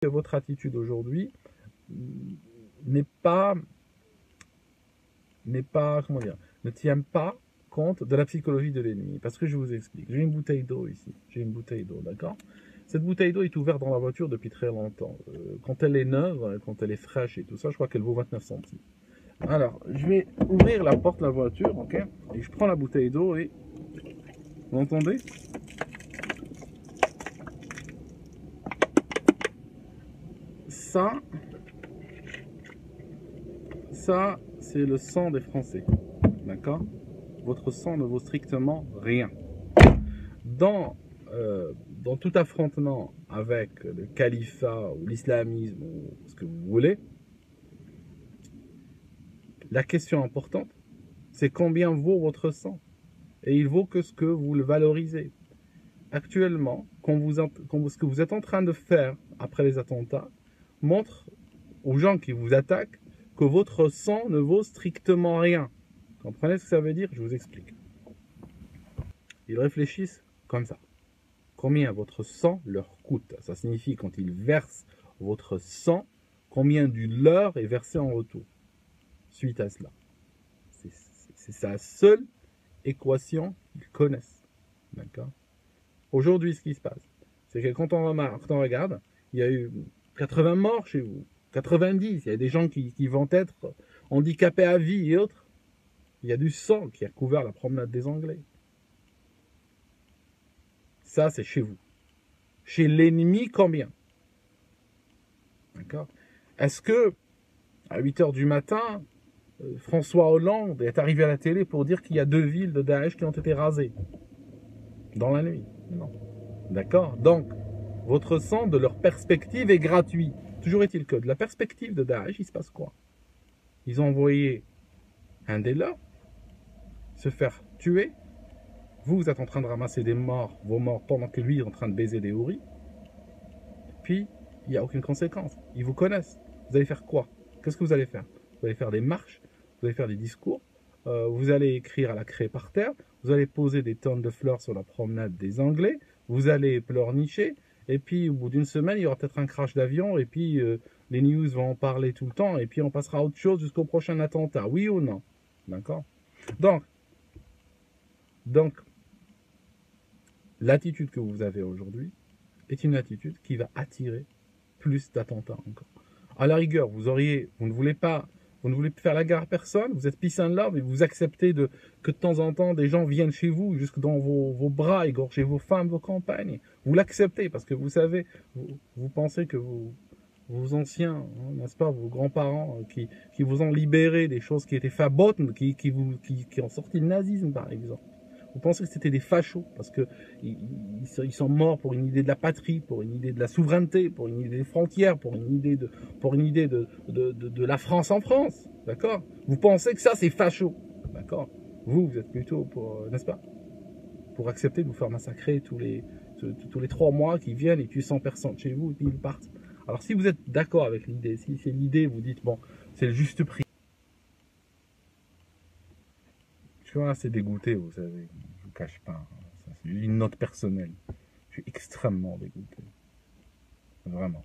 Votre attitude aujourd'hui n'est pas, comment dire, ne tient pas compte de la psychologie de l'ennemi. Parce que je vous explique. J'ai une bouteille d'eau ici. J'ai une bouteille d'eau, d'accord? Cette bouteille d'eau est ouverte dans la voiture depuis très longtemps. Quand elle est neuve, quand elle est fraîche et tout ça, je crois qu'elle vaut 29 centimes. Alors, je vais ouvrir la porte de la voiture, ok? Et je prends la bouteille d'eau et... Vous entendez? Ça, c'est le sang des Français, d'accord? Votre sang ne vaut strictement rien. Dans tout affrontement avec le califat ou l'islamisme ou ce que vous voulez, la question importante, c'est combien vaut votre sang? Et il vaut que ce que vous le valorisez. Actuellement, ce que vous êtes en train de faire après les attentats montre aux gens qui vous attaquent que votre sang ne vaut strictement rien. Comprenez ce que ça veut dire? Je vous explique. Ils réfléchissent comme ça. Combien votre sang leur coûte? Ça signifie quand ils versent votre sang, combien du leur est versé en retour suite à cela. C'est sa seule équation qu'ils connaissent. D'accord? Aujourd'hui, ce qui se passe, c'est que quand on regarde, il y a eu 80 morts chez vous, 90, il y a des gens qui vont être handicapés à vie et autres. Il y a du sang qui a couvert la promenade des Anglais. Ça, c'est chez vous. Chez l'ennemi, combien? D'accord? Est-ce que, à 8 h du matin, François Hollande est arrivé à la télé pour dire qu'il y a 2 villes de Daesh qui ont été rasées? Dans la nuit? Non. D'accord? Donc, votre sang, de leur perspective, est gratuit. Toujours est-il que, de la perspective de Daesh, il se passe quoi? Ils ont envoyé un des leurs se faire tuer. Vous êtes en train de ramasser des morts, vos morts, pendant que lui est en train de baiser des houris. Puis, il n'y a aucune conséquence. Ils vous connaissent. Vous allez faire quoi? Qu'est-ce que vous allez faire? Vous allez faire des marches, vous allez faire des discours, vous allez écrire à la craie par terre, vous allez poser des tonnes de fleurs sur la promenade des Anglais, vous allez pleurnicher, et puis au bout d'une semaine, il y aura peut-être un crash d'avion, et puis les news vont en parler tout le temps, et puis on passera à autre chose jusqu'au prochain attentat. Oui ou non? D'accord? Donc, l'attitude que vous avez aujourd'hui est une attitude qui va attirer plus d'attentats encore. À la rigueur, vous ne voulez faire la guerre à personne, vous êtes peace and love et vous acceptez que de temps en temps des gens viennent chez vous, jusque dans vos bras, égorger vos femmes, vos compagnes. Vous l'acceptez parce que vous savez, vous pensez que vos anciens, hein, n'est-ce pas, vos grands-parents qui vous ont libéré des choses qui étaient fabotes, qui ont sorti le nazisme par exemple. Vous pensez que c'était des fachos parce que ils sont morts pour une idée de la patrie, pour une idée de la souveraineté, pour une idée des frontières, pour une idée de la France en France, d'accord? Vous pensez que ça c'est facho, d'accord? Vous êtes plutôt pour, n'est-ce pas, pour accepter de vous faire massacrer tous les 3 mois qui viennent et tuent 100 personnes chez vous et puis ils partent. Alors si vous êtes d'accord avec l'idée, si c'est l'idée, vous dites bon, c'est le juste prix. Je suis assez dégoûté, vous savez, je vous cache pas. C'est une note personnelle. Je suis extrêmement dégoûté. Vraiment.